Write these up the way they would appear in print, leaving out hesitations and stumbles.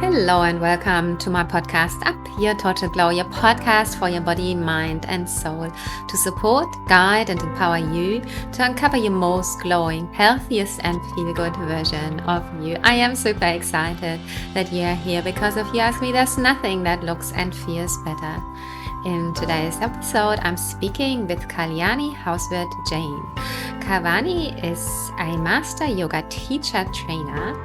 Hello and welcome to my podcast Up Your Total Glow, your podcast for your body, mind, and soul to support, guide, and empower you to uncover your most glowing, healthiest, and feel good version of you. I am super excited that you are here because if you ask me, there's nothing that looks and feels better. In today's episode, I'm speaking with Kalyani Hauswirth Jain. Kalyani is a master yoga teacher trainer.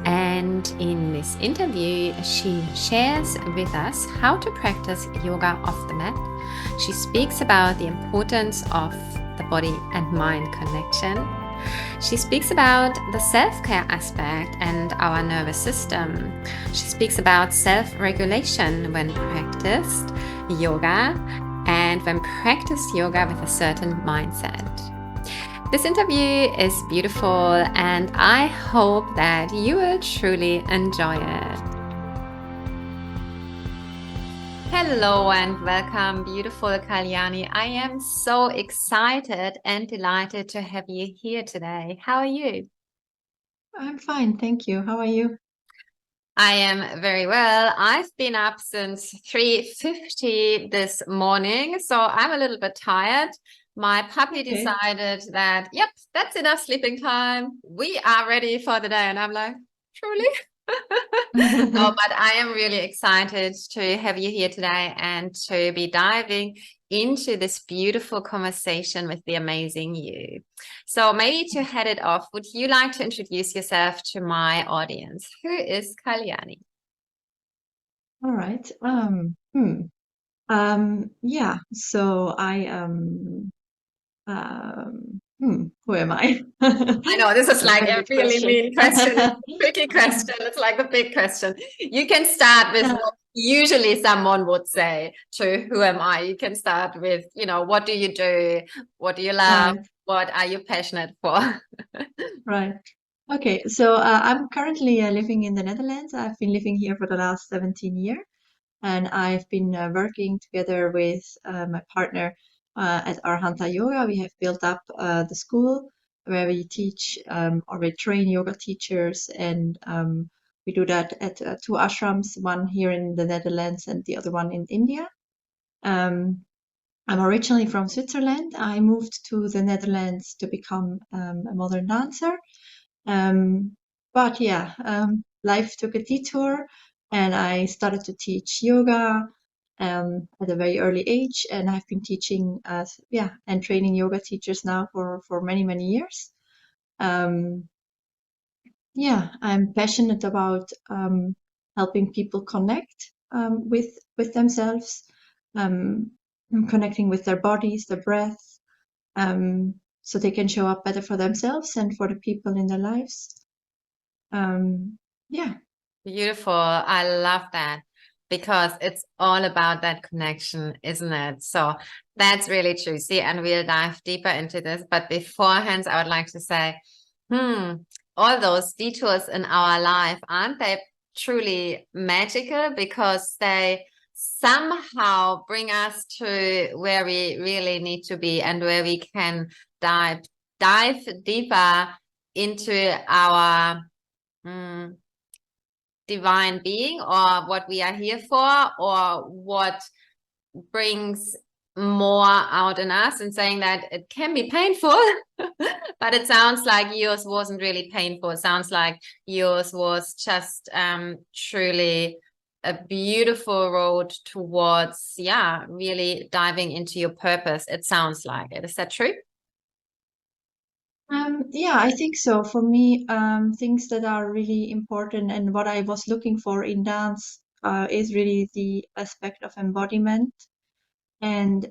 And in this interview, she shares with us how to practice yoga off the mat. She speaks about the importance of the body and mind connection. She speaks about the self-care aspect and our nervous system. She speaks about self-regulation when practiced yoga and when practiced yoga with a certain mindset. This interview is beautiful and I hope that you will truly enjoy it. Hello and welcome, beautiful Kalyani. I am so excited and delighted to have you here today. How are you? I'm fine, thank you. How are you? I am very well. I've been up since 3:50 this morning, so I'm a little bit tired. My puppy decided that, yep, that's enough sleeping time. We are ready for the day. And I'm like, truly? No, but I am really excited to have you here today and to be diving into this beautiful conversation with the amazing you. So maybe to head it off, would you like to introduce yourself to my audience? Who is Kalyani? All right. Yeah, so who am I? I know this is like Very a good really question. mean question, tricky question. It's like the big question. You can start with what usually someone would say to who am I? You can start with, what do you do? What do you love? Right, What are you passionate for? right. Okay, so I'm currently living in the Netherlands. I've been living here for the last 17 years, and I've been working together with my partner at our Hatha Yoga. We have built up the school where we teach or we train yoga teachers, and we do that at two ashrams, one here in the Netherlands and the other one in India. Um, I'm originally from Switzerland. I moved to the Netherlands to become a modern dancer. But yeah, life took a detour and I started to teach yoga at a very early age. And I've been teaching, and training yoga teachers now for many, many years. I'm passionate about helping people connect with themselves, um, connecting with their bodies, their breath, so they can show up better for themselves and for the people in their lives. Yeah. Beautiful. I love that because it's all about that connection, isn't it? So that's really true. See, and we'll dive deeper into this. But beforehand, I would like to say, all those detours in our life, aren't they truly magical because they somehow bring us to where we really need to be and where we can dive deeper into our divine being or what we are here for or what brings more out in us, and saying that it can be painful but it sounds like yours wasn't really painful. It sounds like yours was just truly a beautiful road towards really diving into your purpose. It sounds like it. Is that true? Yeah, I think so. For me, things that are really important and what I was looking for in dance is really the aspect of embodiment and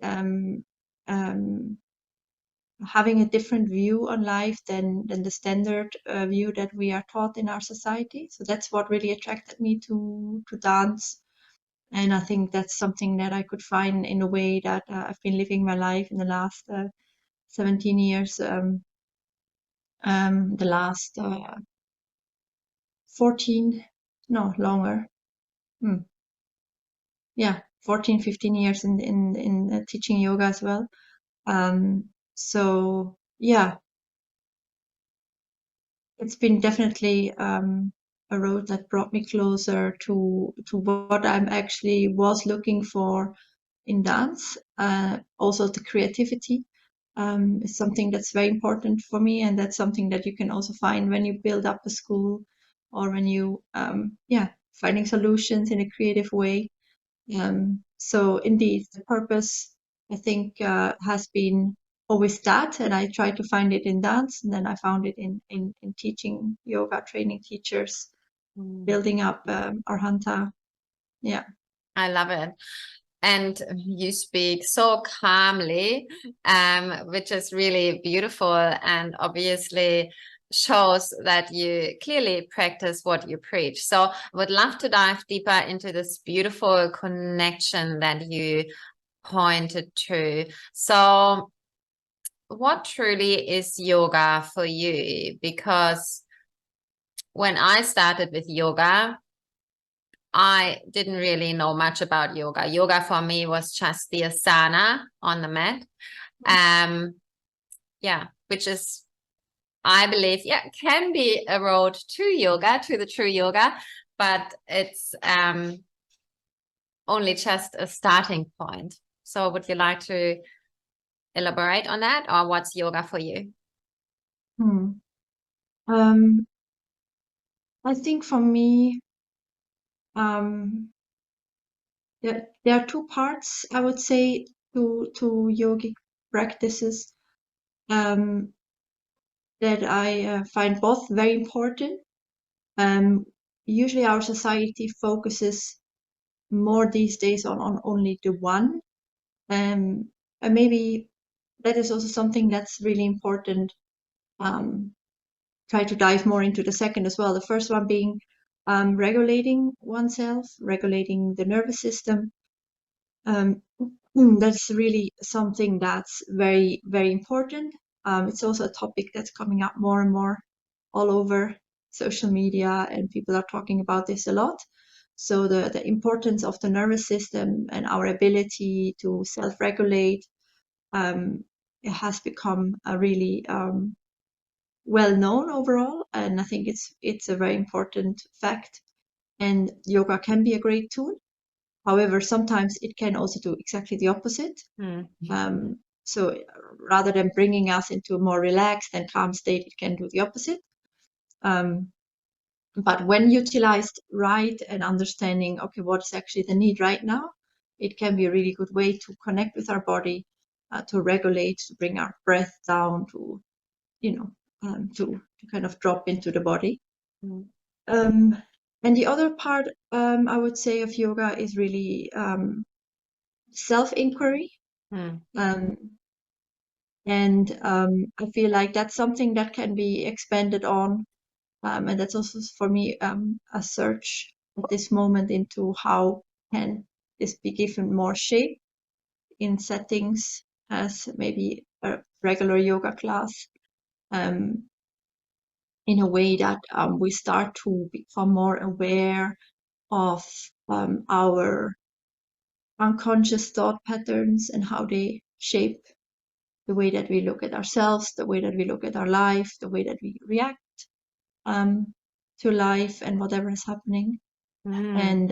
having a different view on life than the standard view that we are taught in our society. So that's what really attracted me to dance. And I think that's something that I could find in a way that I've been living my life in the last 17 years. The last 14, no, longer. Hmm. Yeah, 14, 15 years in teaching yoga as well. So yeah, it's been definitely a road that brought me closer to what I'm actually was looking for in dance. Also, the creativity is something that's very important for me, and that's something that you can also find when you build up a school or when you, finding solutions in a creative way. So indeed, the purpose, I think, has been always that, and I tried to find it in dance, and then I found it in teaching yoga, training teachers, building up Arhanta. Yeah. I love it. And you speak so calmly, which is really beautiful and obviously shows that you clearly practice what you preach. So I would love to dive deeper into this beautiful connection that you pointed to. So what truly is yoga for you? Because when I started with yoga, I didn't really know much about yoga. Yoga for me was just the asana on the mat. Which is, I believe, can be a road to yoga, to the true yoga, but it's only just a starting point. So would you like to elaborate on that, or what's yoga for you? Um, I think for me, there are two parts, I would say, to yogic practices that I find both very important. Usually our society focuses more these days on only the one. And maybe that is also something that's really important. Try to dive more into the second as well. The first one being regulating oneself, regulating the nervous system. That's really something that's very, very important. It's also a topic that's coming up more and more all over social media, and people are talking about this a lot. So the importance of the nervous system and our ability to self-regulate, it has become a really well known overall, and I think it's a very important fact. And yoga can be a great tool. However, sometimes it can also do exactly the opposite. So rather than bringing us into a more relaxed and calm state, it can do the opposite. But when utilized right and understanding, okay, what's actually the need right now, it can be a really good way to connect with our body, to regulate, to bring our breath down, to, to kind of drop into the body. And the other part, I would say, of yoga is really self-inquiry. And I feel like that's something that can be expanded on. And that's also for me a search at this moment into how can this be given more shape in settings as maybe a regular yoga class, in a way that we start to become more aware of our unconscious thought patterns and how they shape the way that we look at ourselves, the way that we look at our life, the way that we react to life and whatever is happening. And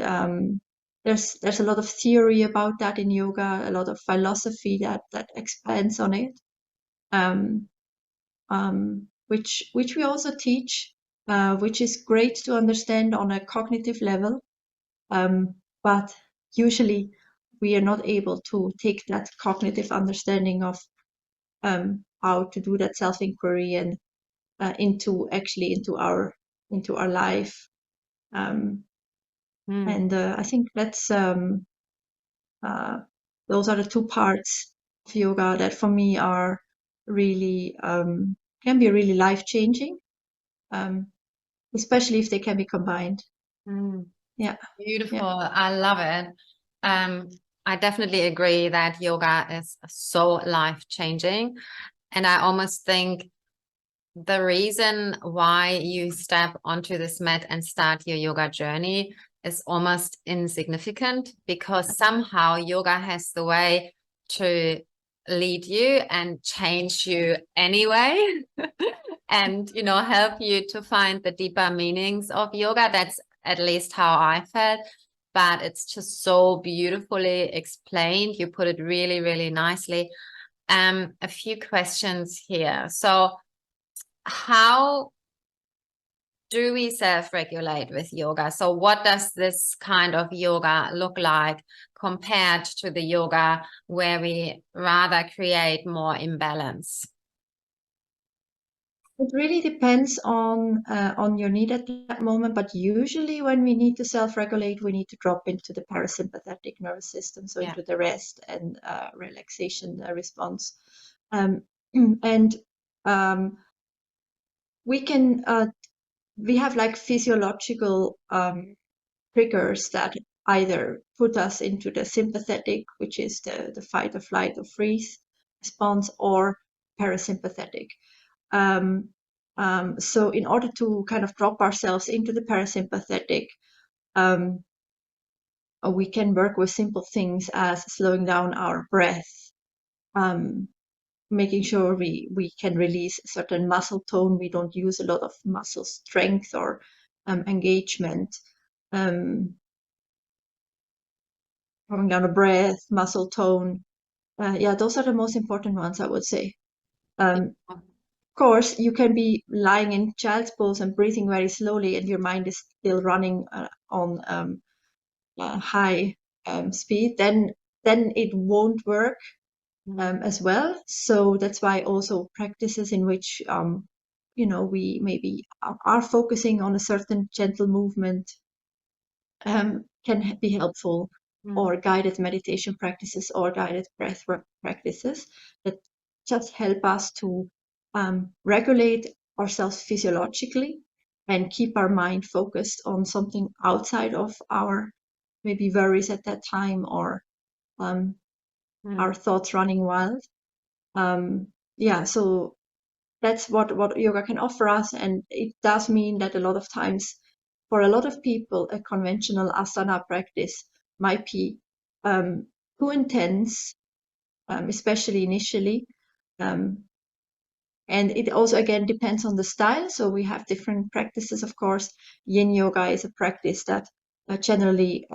there's a lot of theory about that in yoga, a lot of philosophy that expands on it, which we also teach, which is great to understand on a cognitive level. But usually we are not able to take that cognitive understanding of how to do that self-inquiry and into our life. And I think that's those are the two parts of yoga that for me are really can be really life-changing, especially if they can be combined. Yeah. Beautiful. Yeah. I love it. I definitely agree that yoga is so life-changing. And I almost think the reason why you step onto this mat and start your yoga journey is almost insignificant, because somehow yoga has the way to lead you and change you anyway and, you know, help you to find the deeper meanings of yoga. That's at least how I felt. But it's just so beautifully explained. You put it really, really nicely. A few questions here. So how do we self-regulate with yoga? So what does this kind of yoga look like compared to the yoga where we rather create more imbalance? It really depends on your need at that moment, but usually when we need to self-regulate, we need to drop into the parasympathetic nervous system, so into the rest and relaxation response. And we have like physiological triggers that either put us into the sympathetic, which is the fight or flight or freeze response, or parasympathetic. So in order to kind of drop ourselves into the parasympathetic, we can work with simple things as slowing down our breath, making sure we can release certain muscle tone. We don't use a lot of muscle strength or engagement. Calming down the breath, muscle tone. Yeah, those are the most important ones, I would say. Of course, you can be lying in child's pose and breathing very slowly, and your mind is still running on high speed. Then it won't work as well. So that's why also practices in which we maybe are focusing on a certain gentle movement can be helpful, or guided meditation practices or guided breath work practices that just help us to regulate ourselves physiologically and keep our mind focused on something outside of our maybe worries at that time, or our thoughts running wild. So that's what yoga can offer us. And it does mean that a lot of times, for a lot of people, a conventional asana practice might be too intense, especially initially. And it also, again, depends on the style. So we have different practices, of course. Yin yoga is a practice that generally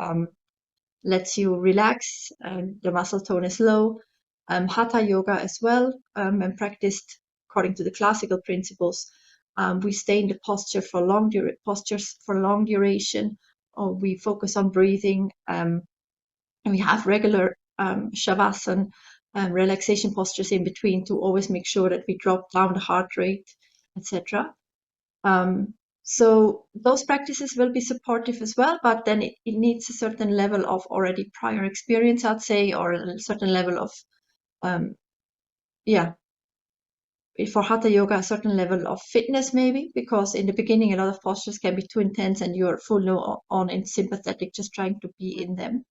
lets you relax, and the muscle tone is low. Hatha yoga as well, and practiced according to the classical principles. We stay in the posture for postures for long duration, or we focus on breathing, and we have regular shavasana relaxation postures in between to always make sure that we drop down the heart rate, etc. So those practices will be supportive as well, but then it needs a certain level of already prior experience, I'd say, or a certain level of for Hatha yoga, a certain level of fitness maybe, because in the beginning a lot of postures can be too intense and you're full on in sympathetic, just trying to be in them.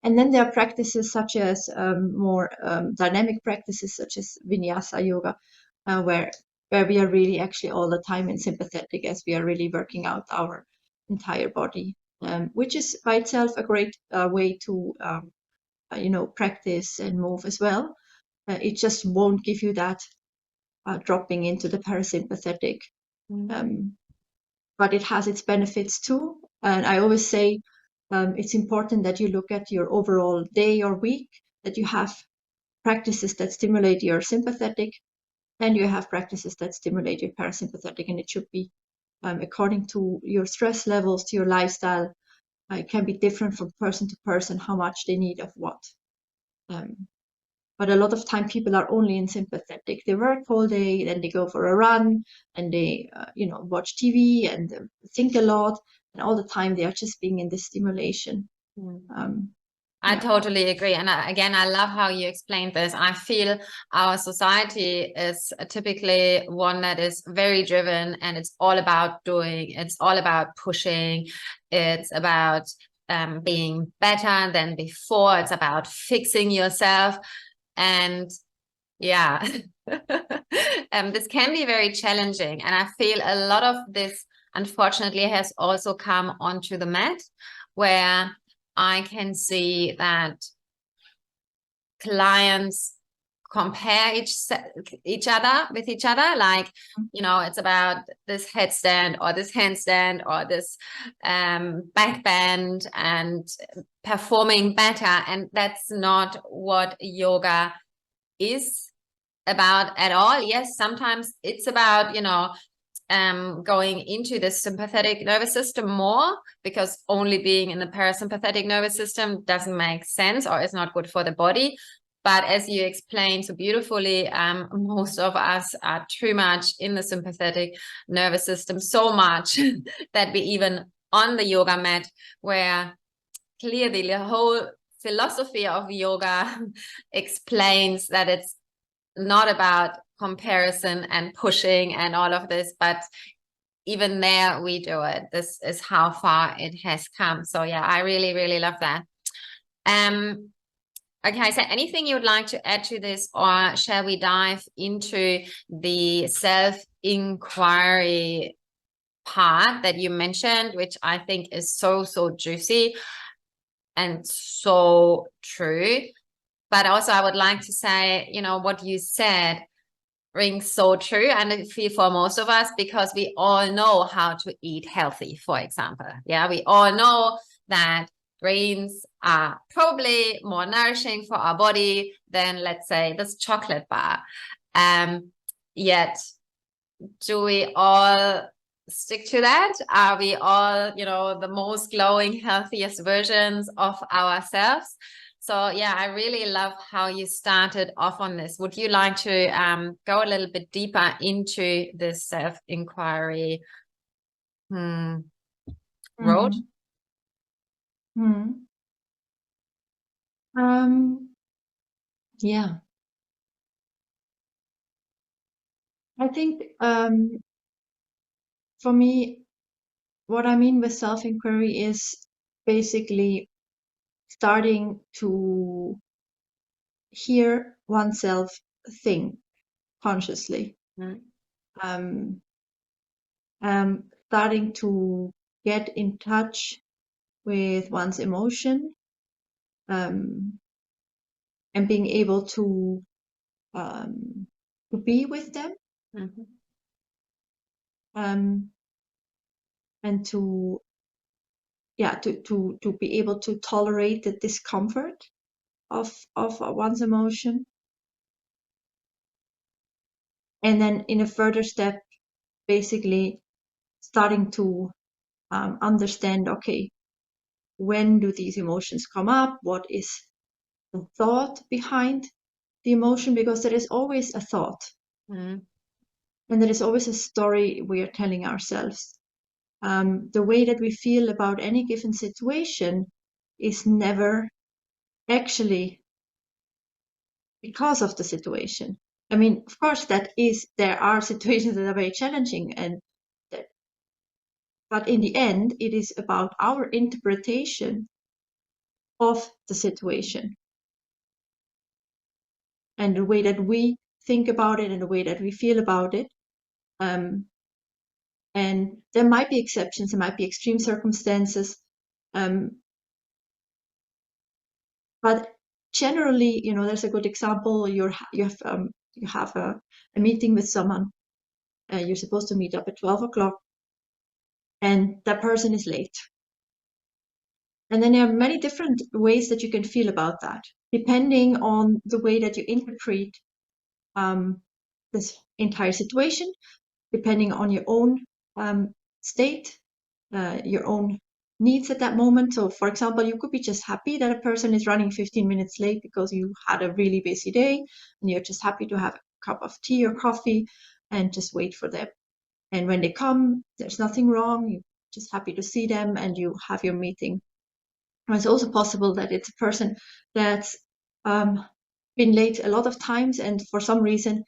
And then there are practices such as more dynamic practices such as vinyasa yoga, where we are really actually all the time in sympathetic, as we are really working out our entire body, which is by itself a great way to practice and move as well. It just won't give you that dropping into the parasympathetic, but it has its benefits too. And I always say it's important that you look at your overall day or week, that you have practices that stimulate your sympathetic, and you have practices that stimulate your parasympathetic, and it should be according to your stress levels, to your lifestyle. It can be different from person to person how much they need of what. But a lot of time people are only in sympathetic. They work all day, then they go for a run, and they watch TV and think a lot, and all the time they are just being in this stimulation. I totally agree. And again, I love how you explained this. I feel our society is typically one that is very driven, and it's all about doing, it's all about pushing, it's about being better than before, it's about fixing yourself. And yeah, this can be very challenging. And I feel a lot of this, unfortunately, has also come onto the mat, where I can see that clients compare each other with each other. Like, you know, it's about this headstand or this handstand or this back bend and performing better. And that's not what yoga is about at all. Yes, sometimes it's about, you know, going into the sympathetic nervous system more, because only being in the parasympathetic nervous system doesn't make sense or is not good for the body. But as you explained so beautifully, most of us are too much in the sympathetic nervous system, so much that we even on the yoga mat, where clearly the whole philosophy of yoga explains that it's not about comparison and pushing and all of this, but even there we do it. This is how far it has come. So yeah, I really, really love that. Okay, so anything you would like to add to this, or shall we dive into the self-inquiry part that you mentioned, which I think is so, so juicy and so true. But also I would like to say, you know, what you said rings so true, and I feel for most of us, because we all know how to eat healthy, for example. Yeah, we all know that grains are probably more nourishing for our body than, let's say, this chocolate bar. Yet, do we all stick to that? Are we all, you know, the most glowing, healthiest versions of ourselves? So yeah, I really love how you started off on this. Would you like to go a little bit deeper into this self-inquiry road? Yeah. I think for me, what I mean with self-inquiry is basically starting to hear oneself think consciously. Starting to get in touch with one's emotion, and being able to be with them, and to be able to tolerate the discomfort of one's emotion. And then in a further step, basically starting to understand, okay, when do these emotions come up? What is the thought behind the emotion? Because there is always a thought. And there is always a story we are telling ourselves. The way that we feel about any given situation is never actually because of the situation. I mean, of course, there are situations that are very challenging, but in the end, it is about our interpretation of the situation and the way that we think about it and the way that we feel about it. And there might be exceptions, there might be extreme circumstances, but generally, you know, there's a good example. You have a meeting with someone. You're supposed to meet up at 12 o'clock, and that person is late. And then there are many different ways that you can feel about that, depending on the way that you interpret this entire situation, depending on your own state, your own needs at that moment. So, for example, you could be just happy that a person is running 15 minutes late because you had a really busy day, and you're just happy to have a cup of tea or coffee and just wait for them. And when they come, there's nothing wrong. You're just happy to see them, and you have your meeting. And it's also possible that it's a person that's been late a lot of times, and for some reason,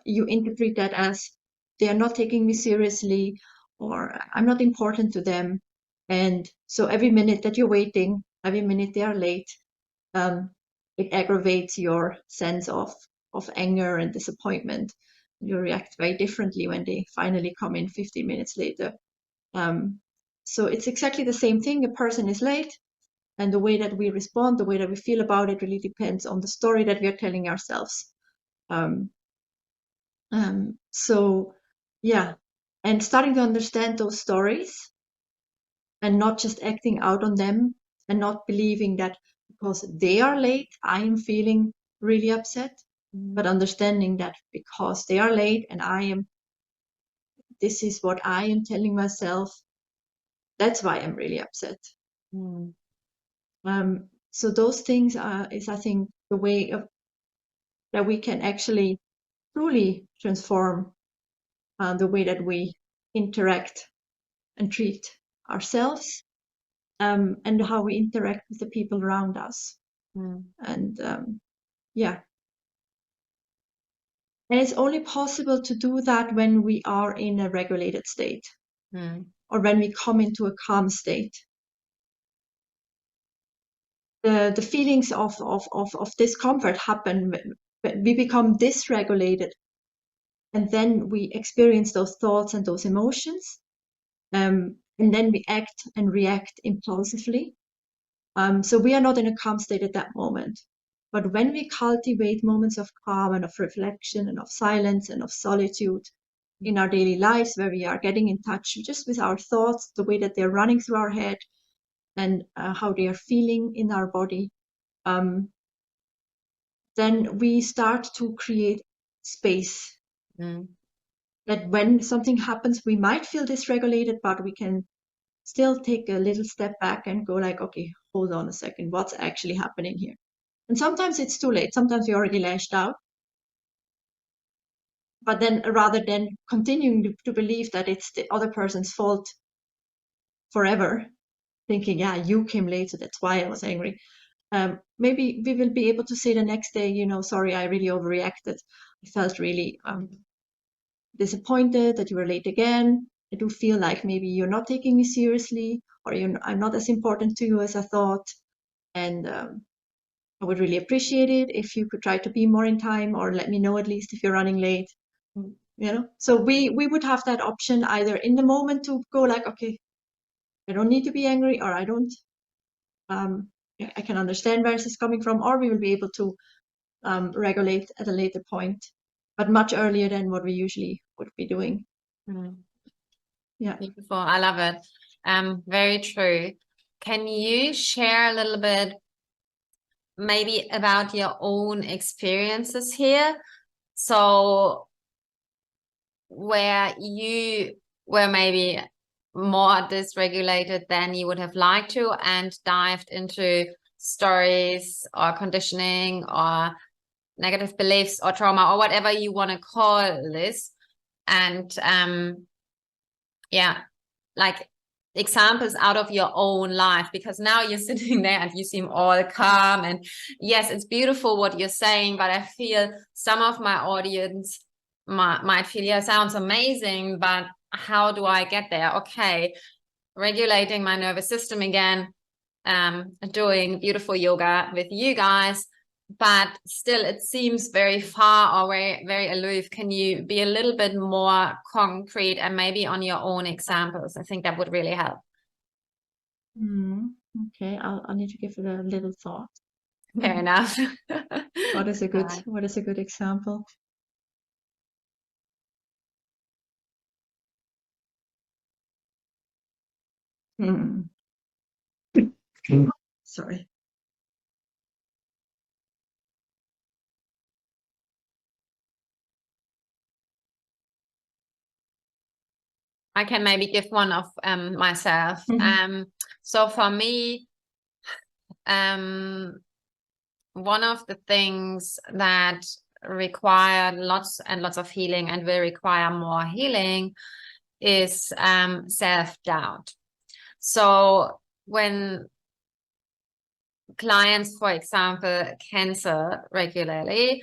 you interpret that as they are not taking me seriously, or I'm not important to them. And so every minute that you're waiting, every minute they are late, it aggravates your sense of anger and disappointment. You react very differently when they finally come in 15 minutes later. So it's exactly the same thing. A person is late, And the way that we respond, the way that we feel about it really depends on the story that we are telling ourselves. So yeah, and starting to understand those stories and not just acting out on them and not believing that because they are late, I am feeling really upset, but understanding that because they are late and this is what I am telling myself, that's why I'm really upset. So those things is, I think, the way that we can actually truly transform the way that we interact and treat ourselves, and how we interact with the people around us. And yeah. And it's only possible to do that when we are in a regulated state, or when we come into a calm state. The feelings of discomfort happen when we become dysregulated, and then we experience those thoughts and those emotions, and then we act and react impulsively. So we are not in a calm state at that moment. But when we cultivate moments of calm and of reflection and of silence and of solitude in our daily lives, where we are getting in touch just with our thoughts, the way that they're running through our head, and how they are feeling in our body, then we start to create space. That when something happens, we might feel dysregulated, but we can still take a little step back and go like, okay, hold on a second, what's actually happening here? And sometimes it's too late. Sometimes we already lashed out. But then rather than continuing to believe that it's the other person's fault forever, thinking, yeah, you came late, so that's why I was angry. Maybe we will be able to say the next day, sorry, I really overreacted. I felt really disappointed that you were late again. I do feel like maybe you're not taking me seriously, or I'm not as important to you as I thought. And I would really appreciate it if you could try to be more in time, or let me know at least if you're running late. So we would have that option either in the moment to go like, okay, I don't need to be angry, or I don't, I can understand where this is coming from, or we will be able to regulate at a later point, but much earlier than what we usually would be doing. Yeah. Beautiful. I love it. Very true. Can you share a little bit maybe about your own experiences here? So where you were maybe more dysregulated than you would have liked to, and dived into stories or conditioning or negative beliefs or trauma or whatever you want to call this. And yeah, like examples out of your own life, because now you're sitting there and you seem all calm, and yes, it's beautiful what you're saying, but I feel some of my audience might feel, yeah, sounds amazing, but how do I get there? Okay, regulating my nervous system again, doing beautiful yoga with you guys, but still it seems very far or very, very aloof. Can you be a little bit more concrete and maybe on your own examples? I think that would really help. Okay, I'll need to give it a little thought. Fair enough. What is a good example? Sorry. I can maybe give one of myself. So for me, one of the things that require lots and lots of healing and will require more healing is self-doubt. So when clients, for example, cancel regularly,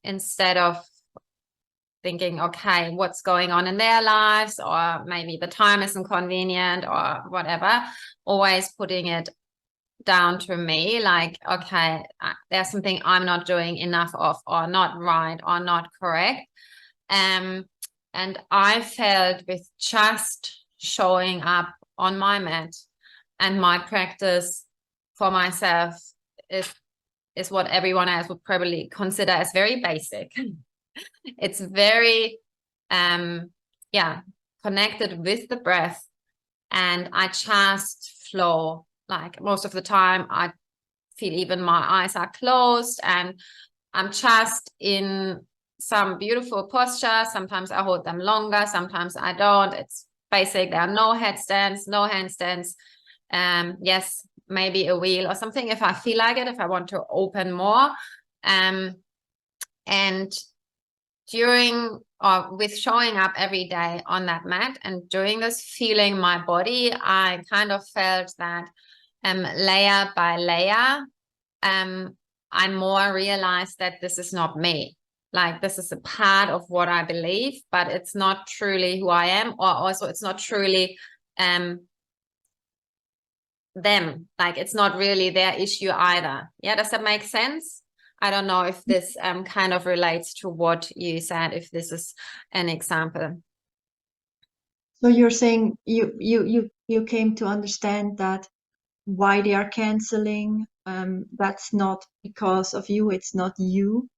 instead of thinking, okay, what's going on in their lives, or maybe the time isn't convenient or whatever, always putting it down to me, like, okay, there's something I'm not doing enough of, or not right, or not correct. And I felt with just showing up on my mat and my practice for myself is what everyone else would probably consider as very basic. It's very connected with the breath, and I just flow. Like most of the time I feel even my eyes are closed and I'm just in some beautiful posture. Sometimes I hold them longer, sometimes I don't. It's basic. There are no headstands, no handstands. Yes, maybe a wheel or something if I feel like it, if I want to open more. And during or with showing up every day on that mat and doing this, feeling my body, I kind of felt that layer by layer, I more realized that this is not me. Like this is a part of what I believe, but it's not truly who I am, or also it's not truly them. Like it's not really their issue either. Yeah, does that make sense? I don't know if this kind of relates to what you said, if this is an example. So you're saying you came to understand that why they are canceling, that's not because of you, it's not you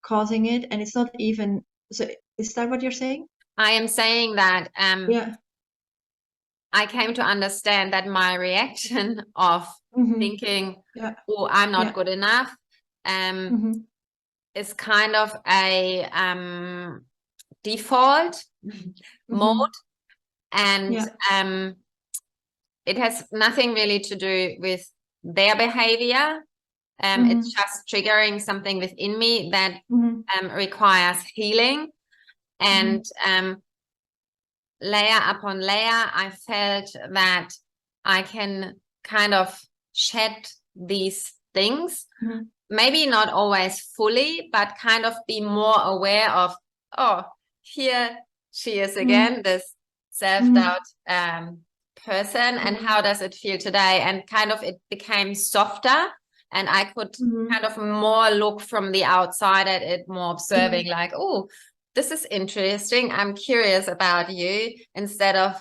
causing it, and it's not even, so is that what you're saying? I am saying that Yeah. I came to understand that my reaction of thinking, Yeah. oh, I'm not Yeah. good enough, is kind of a default mode, and Yeah. it has nothing really to do with their behavior. It's just triggering something within me that requires healing. And layer upon layer, I felt that I can kind of shed these things. Maybe not always fully, but kind of be more aware of, oh, here she is again, this self-doubt person, and how does it feel today? And kind of it became softer, and I could kind of more look from the outside at it, more observing, like, oh, this is interesting. I'm curious about you, instead of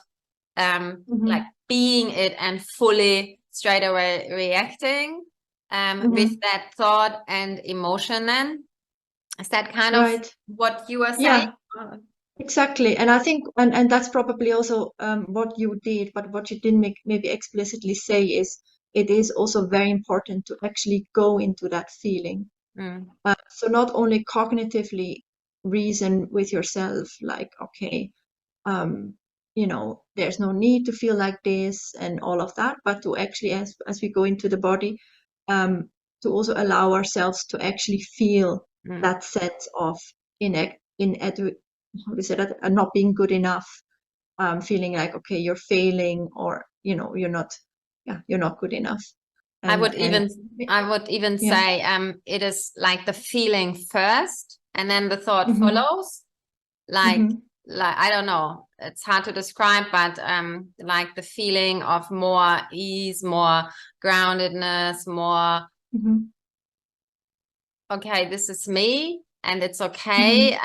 like being it and fully straight away reacting with that thought and emotion. Then is that kind of what you were saying? Yeah, exactly. And I think, and that's probably also what you did, but what you didn't maybe explicitly say is it is also very important to actually go into that feeling. So not only cognitively reason with yourself, like, okay, there's no need to feel like this and all of that, but to actually, as we go into the body, to also allow ourselves to actually feel that sense of how to say that, not being good enough, feeling like, okay, you're failing, or you're not good enough. I would even say it is like the feeling first and then the thought follows. Like I don't know, it's hard to describe, but like the feeling of more ease, more groundedness, more okay, this is me and it's okay,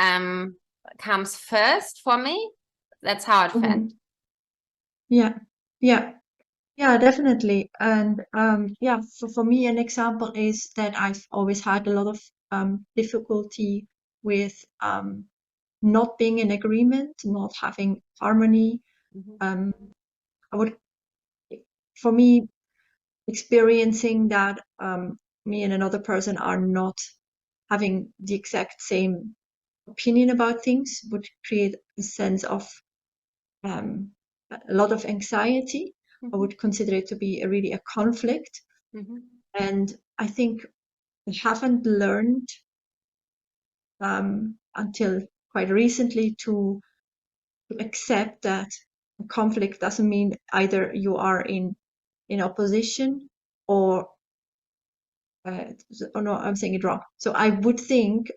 comes first for me. That's how it felt. Yeah, definitely. And for me, an example is that I've always had a lot of difficulty with not being in agreement, not having harmony. I would, for me, experiencing that me and another person are not having the exact same opinion about things would create a sense of a lot of anxiety. I would consider it to be really a conflict. And I think I haven't learned until quite recently to accept that a conflict doesn't mean either you are in opposition or oh no, I'm saying it wrong. So I would think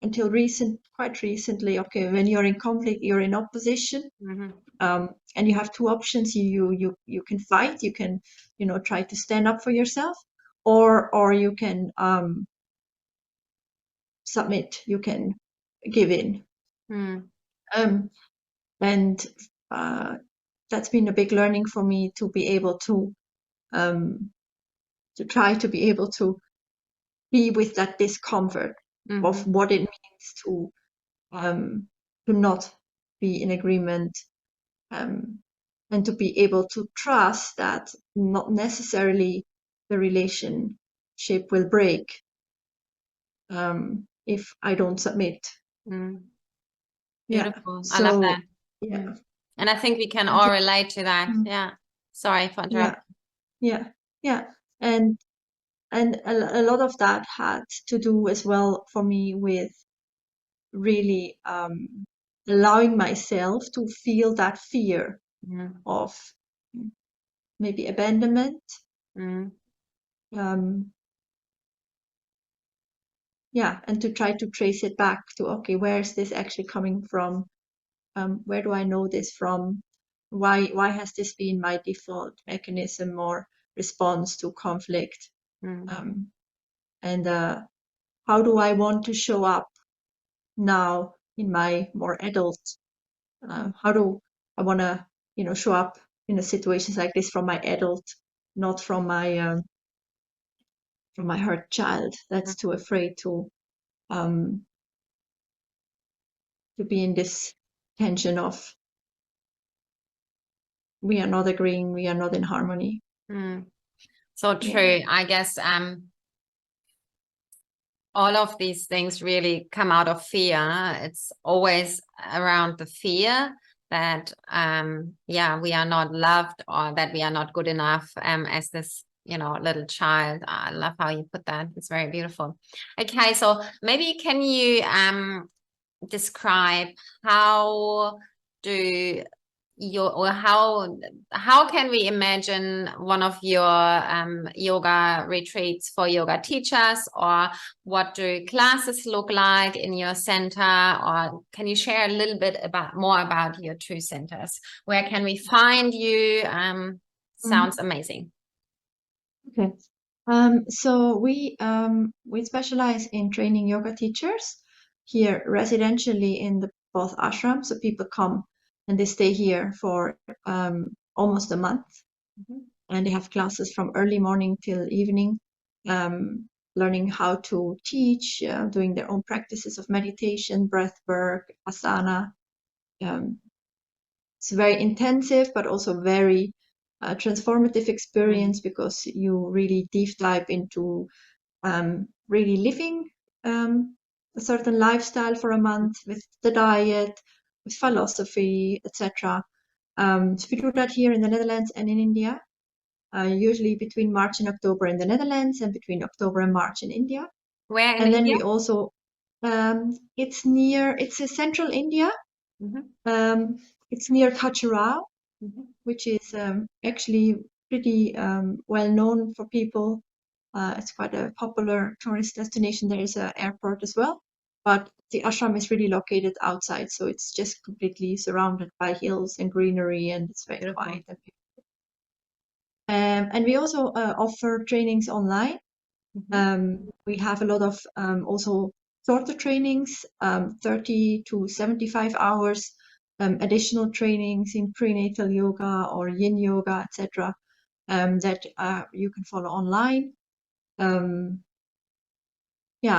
until quite recently, okay, when you're in conflict, you're in opposition, and you have two options. You can fight, you can try to stand up for yourself, or you can submit, you can give in. And that's been a big learning for me, to be able to to try to be able to be with that discomfort of what it means to not be in agreement, and to be able to trust that not necessarily the relationship will break if I don't submit. Beautiful. Yeah. I love So that. yeah. And I think we can all relate to that. Yeah. Sorry for interrupting. Yeah. And a lot of that had to do as well for me with really allowing myself to feel that fear of maybe abandonment. Yeah, and to try to trace it back to, okay, where is this actually coming from? Where do I know this from? Why has this been my default mechanism or response to conflict? And how do I want to show up now in my more adult? How do I want to, show up in a situations like this from my adult, not from my hurt child that's too afraid to be in this tension of we are not agreeing, we are not in harmony. So true. I guess all of these things really come out of fear. It's always around the fear that we are not loved, or that we are not good enough as this little child. I love how you put that. It's very beautiful. Okay, so maybe can you describe how do or how can we imagine one of your yoga retreats for yoga teachers, or what do classes look like in your center? Or can you share a little bit more about your two centers? Where can we find you? Sounds amazing. Okay. So we specialize in training yoga teachers here residentially in the both ashrams. So people come and they stay here for almost a month, and they have classes from early morning till evening, learning how to teach, doing their own practices of meditation, breath work, asana. It's very intensive, but also very transformative experience, because you really deep dive into really living a certain lifestyle for a month with the diet, with philosophy, etc. So we do that here in the Netherlands and in India, usually between March and October in the Netherlands, and between October and March in India. Where in and then India? we also it's a central India. It's near Khajuraho, which is actually pretty well known for people. It's quite a popular tourist destination. There is an airport as well, but the ashram is really located outside, so it's just completely surrounded by hills and greenery, and it's very quiet. And we also offer trainings online. We have a lot of also shorter trainings, 30 to 75 hours, additional trainings in prenatal yoga or yin yoga, etc., that you can follow online.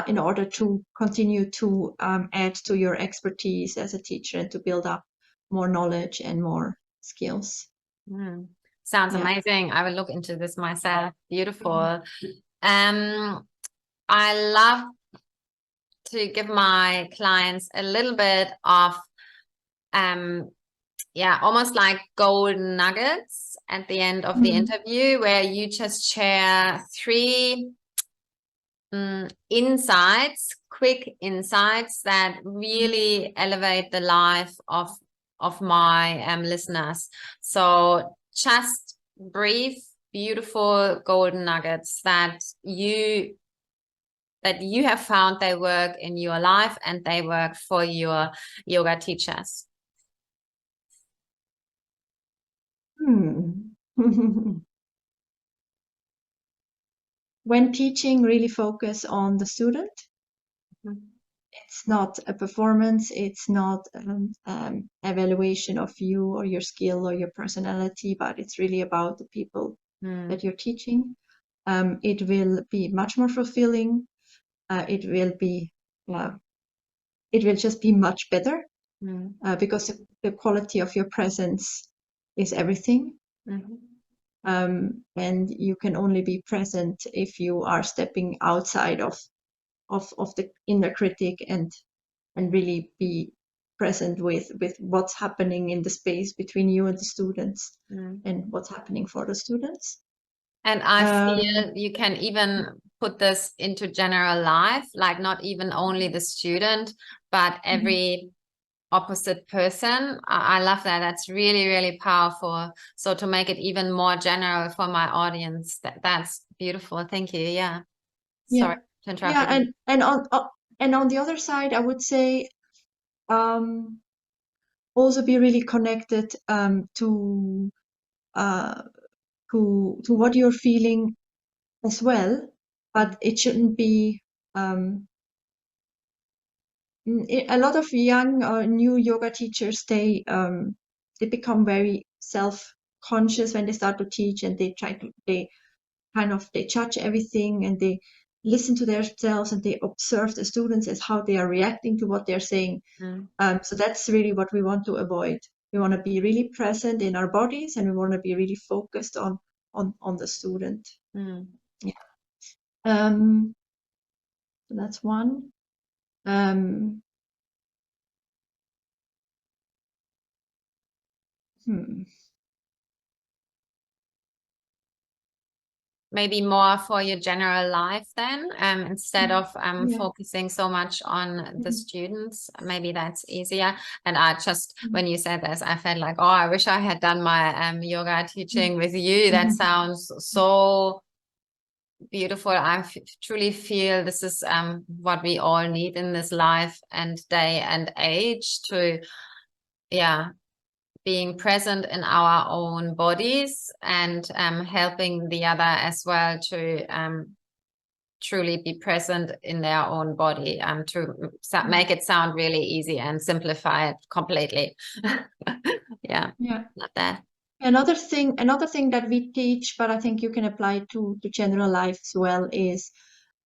In order to continue to add to your expertise as a teacher and to build up more knowledge and more skills. Sounds amazing. I will look into this myself. Beautiful. I love to give my clients a little bit of almost like golden nuggets at the end of the interview, where you just share 3 insights, quick insights that really elevate the life of my listeners. So just brief, beautiful golden nuggets that you have found they work in your life and they work for your yoga teachers. When teaching, really focus on the student. It's not a performance. It's not evaluation of you or your skill or your personality, but it's really about the people that you're teaching. it will be much more fulfilling. It will just be much better because the quality of your presence is everything. And you can only be present if you are stepping outside of the inner critic and really be present with what's happening in the space between you and the students and what's happening for the students. And I feel you can even put this into general life, like not even only the student, but every opposite person. I love that. That's really, really powerful. So to make it even more general for my audience, that's beautiful. Thank you. Yeah. Sorry to interrupt. Yeah, and on the other side, I would say also be really connected to what you're feeling as well, but it shouldn't be a lot of young or new yoga teachers, they become very self-conscious when they start to teach, and they judge everything, and they listen to themselves, and they observe the students as how they are reacting to what they're saying. So that's really what we want to avoid. We want to be really present in our bodies, and we want to be really focused on the student. Yeah. So that's one. Maybe more for your general life then, instead of focusing so much on the students. Maybe that's easier. And I just, when you said this, I felt like, oh, I wish I had done my yoga teaching with you. That sounds so beautiful. I truly feel this is what we all need in this life and day and age, to being present in our own bodies and helping the other as well to truly be present in their own body, to make it sound really easy and simplify it completely. Yeah, not that. Another thing that we teach, but I think you can apply to general life as well, is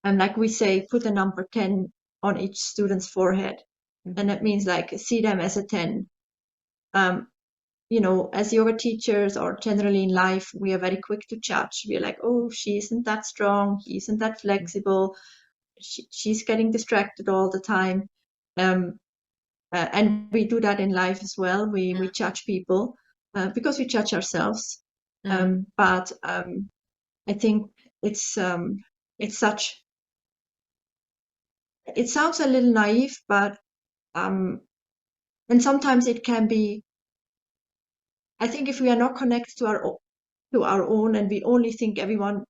like we say, put a number 10 on each student's forehead. And that means like see them as a 10. As yoga teachers or generally in life, we are very quick to judge. We're like, oh, she isn't that strong, he isn't that flexible, she's getting distracted all the time. And we do that in life as well. We judge people because we judge ourselves. But I think it sounds a little naive, but and sometimes it can be. I think if we are not connected to our own, and we only think everyone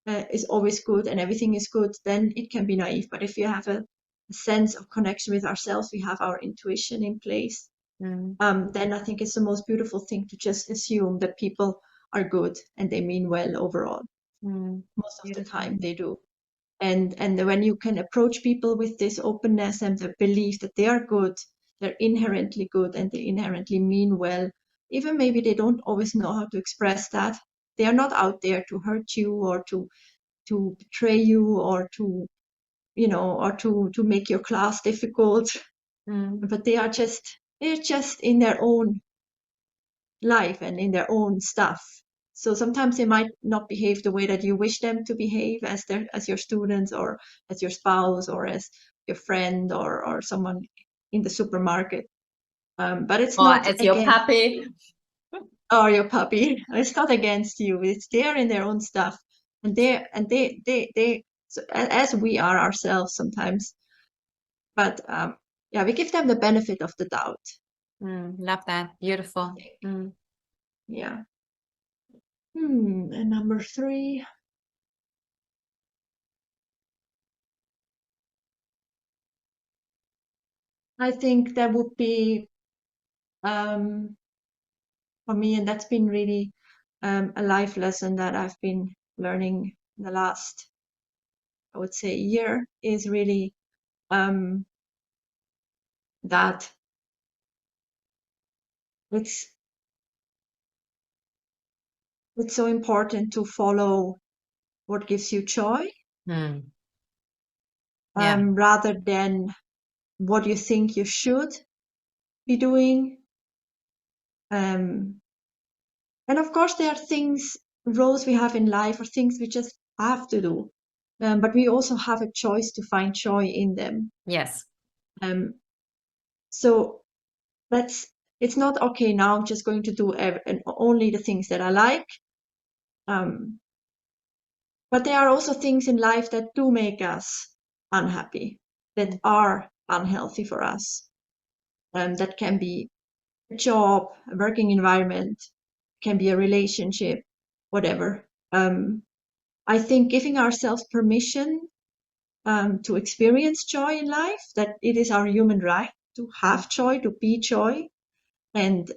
is always good and everything is good, then it can be naive. But if you have a sense of connection with ourselves, we have our intuition in place, then I think it's the most beautiful thing to just assume that people are good and they mean well overall. Most of the time they do. And when you can approach people with this openness and the belief that they are good, they're inherently good and they inherently mean well, even maybe they don't always know how to express that. They are not out there to hurt you or to betray you or to make your class difficult. But they're just in their own life and in their own stuff. So sometimes they might not behave the way that you wish them to behave as your students or as your spouse or as your friend or someone in the supermarket. But it's not as your puppy. Or your puppy. It's not against you. It's they're in their own stuff, and they so, as we are ourselves sometimes. But we give them the benefit of the doubt. Love that. Beautiful. Yeah. And number 3. I think that would be for me, and that's been really a life lesson that I've been learning in the last, I would say, year, is really that it's so important to follow what gives you joy, Mm. Yeah. rather than what you think you should be doing. And of course, there are things, roles we have in life or things we just have to do. But we also have a choice to find joy in them. Yes. So it's not okay now I'm just going to do only the things that I like. But there are also things in life that do make us unhappy, that are unhealthy for us. That can be a job, a working environment, can be a relationship, whatever. I think giving ourselves permission to experience joy in life, that it is our human right to have joy, to be joy, and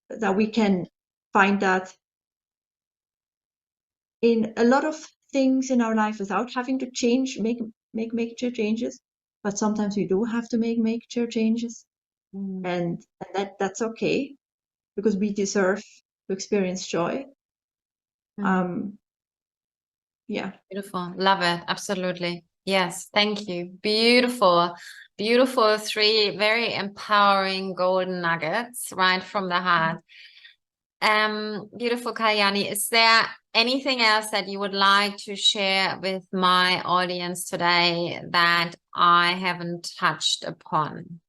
that we can find that in a lot of things in our life without having to make major changes. But sometimes we do have to make major changes, and that's okay, because we deserve to experience joy. Yeah. Beautiful. Love it. Absolutely. Yes. Thank you. Beautiful. Beautiful. 3 very empowering golden nuggets right from the heart. Beautiful, Kalyani. Is there anything else that you would like to share with my audience today that I haven't touched upon?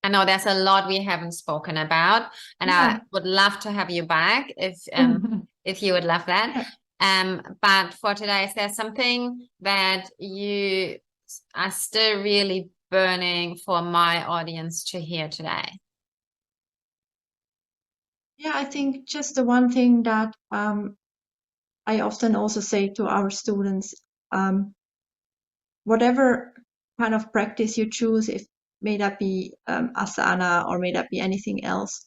I know there's a lot we haven't spoken about, and Yeah. I would love to have you back if you would love that. But for today, is there something that you are still really burning for my audience to hear today? Yeah, I think just the one thing that I often also say to our students, whatever kind of practice you choose, if may that be asana or may that be anything else,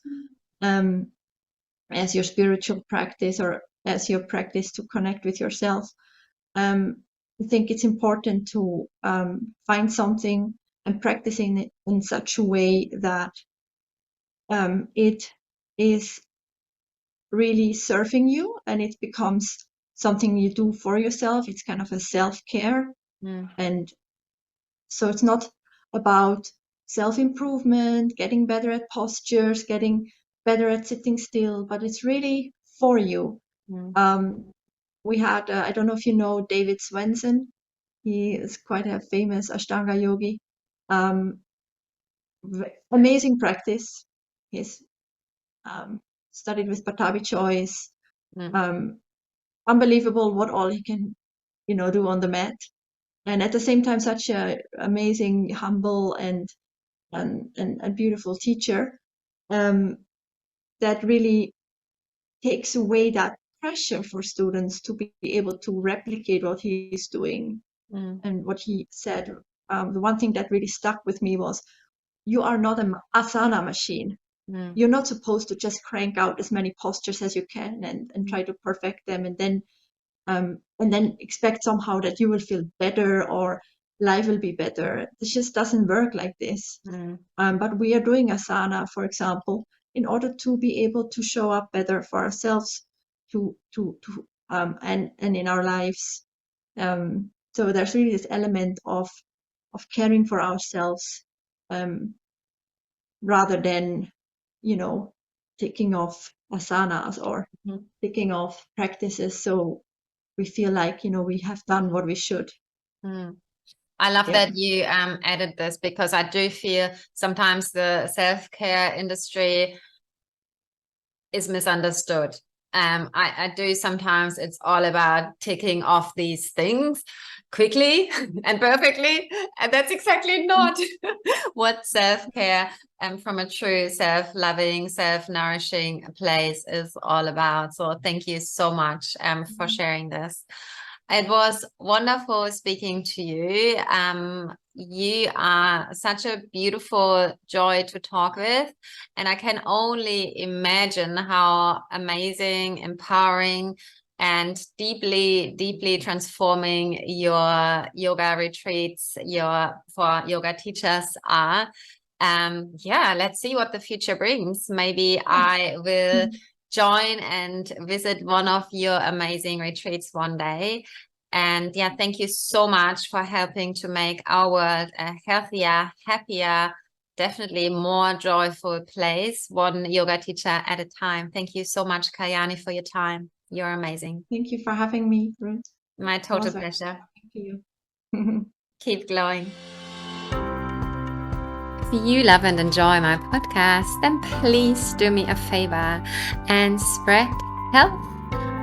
as your spiritual practice or as your practice to connect with yourself, I think it's important to find something and practicing it in such a way that it is really serving you and it becomes something you do for yourself. It's kind of a self-care. And so it's not about self-improvement, getting better at postures, getting better at sitting still, but it's really for you. We had, I don't know if you know David Swenson. He is quite a famous Ashtanga yogi. Amazing practice. He's studied with Patabi Choice. Unbelievable what all he can, do on the mat. And at the same time, such a amazing, humble and beautiful teacher that really takes away that pressure for students to be able to replicate what he's doing. And what he said, the one thing that really stuck with me was, you are not an asana machine. You're not supposed to just crank out as many postures as you can and try to perfect them and then expect somehow that you will feel better or life will be better. This just doesn't work like this. But we are doing asana, for example, in order to be able to show up better for ourselves and in our lives. So there's really this element of caring for ourselves rather than, ticking off asanas or ticking off practices. So we feel like, we have done what we should. I love that you added this, because I do feel sometimes the self-care industry is misunderstood. I do sometimes, it's all about ticking off these things quickly and perfectly, and that's exactly not what self-care from a true self-loving, self-nourishing place is all about. So thank you so much for sharing this. It was wonderful speaking to you. You are such a beautiful joy to talk with, and I can only imagine how amazing, empowering, and deeply, deeply transforming your yoga retreats, for yoga teachers are. let's see what the future brings. Maybe I will join and visit one of your amazing retreats one day. And thank you so much for helping to make our world a healthier, happier, definitely more joyful place, one yoga teacher at a time. Thank you so much, Kalyani, for your time. You're amazing. Thank you for having me, Ruth. My total pleasure. Thank you. Keep glowing. If you love and enjoy my podcast, then please do me a favor and spread health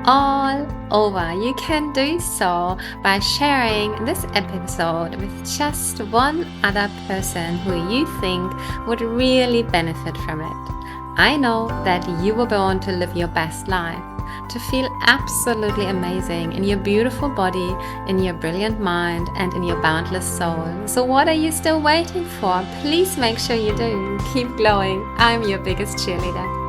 all over. You can do so by sharing this episode with just one other person who you think would really benefit from it. I know that you were born to live your best life, to feel absolutely amazing in your beautiful body, in your brilliant mind, and in your boundless soul. So what are you still waiting for? Please make sure you do. Keep glowing. I'm your biggest cheerleader.